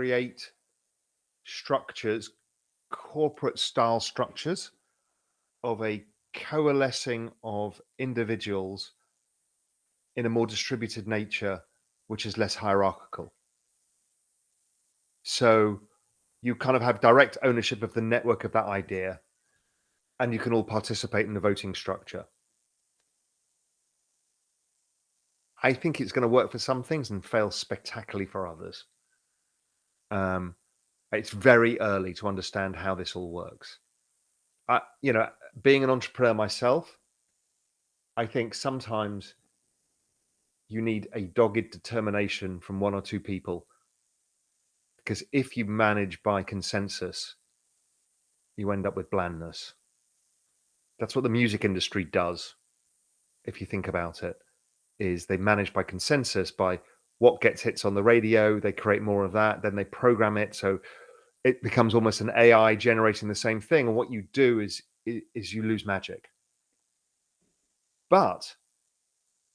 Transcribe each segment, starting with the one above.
create structures, corporate style structures of a coalescing of individuals in a more distributed nature, which is less hierarchical. So you kind of have direct ownership of the network of that idea, and you can all participate in the voting structure. I think it's going to work for some things and fail spectacularly for others. It's very early to understand how this all works. Being an entrepreneur myself, I think sometimes you need a dogged determination from one or two people, because if you manage by consensus, you end up with blandness. That's what the music industry does. If you think about it, is they manage by consensus, by what gets hits on the radio, they create more of that, then they program it. So it becomes almost an AI generating the same thing. And what you do is you lose magic. But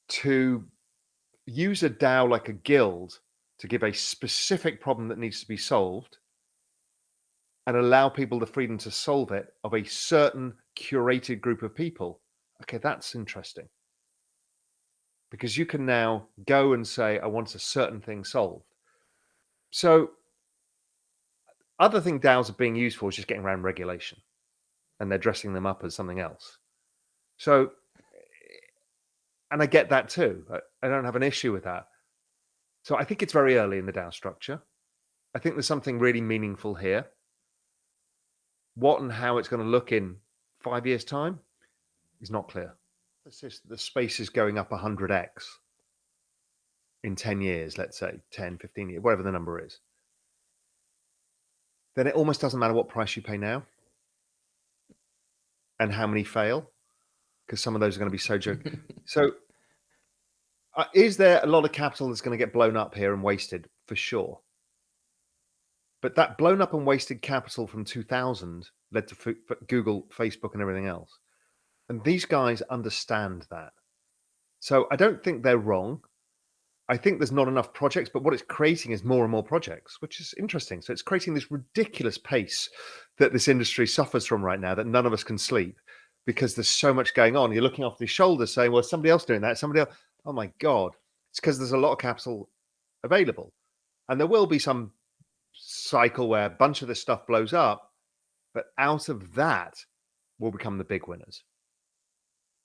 to use a DAO like a guild to give a specific problem that needs to be solved and allow people the freedom to solve it of a certain curated group of people, okay, that's interesting. Because you can now go and say, I want a certain thing solved. So other thing DAOs are being used for is just getting around regulation, and they're dressing them up as something else. So, and I get that too. I don't have an issue with that. So I think it's very early in the DAO structure. I think there's something really meaningful here. What and how it's going to look in 5 years' time is not clear. The space is going up 100x in 10 years, let's say 10, 15 years, whatever the number is. Then it almost doesn't matter what price you pay now and how many fail, because some of those are going to be so joke. So is there a lot of capital that's going to get blown up here and wasted? For sure. But that blown up and wasted capital from 2000 led to Google, Facebook, and everything else. And these guys understand that. So I don't think they're wrong. I think there's not enough projects, but what it's creating is more and more projects, which is interesting. So it's creating this ridiculous pace that this industry suffers from right now, that none of us can sleep because there's so much going on. You're looking off your shoulders saying, well, somebody else doing that, somebody else. Oh my God. It's because there's a lot of capital available. And there will be some cycle where a bunch of this stuff blows up, but out of that will become the big winners.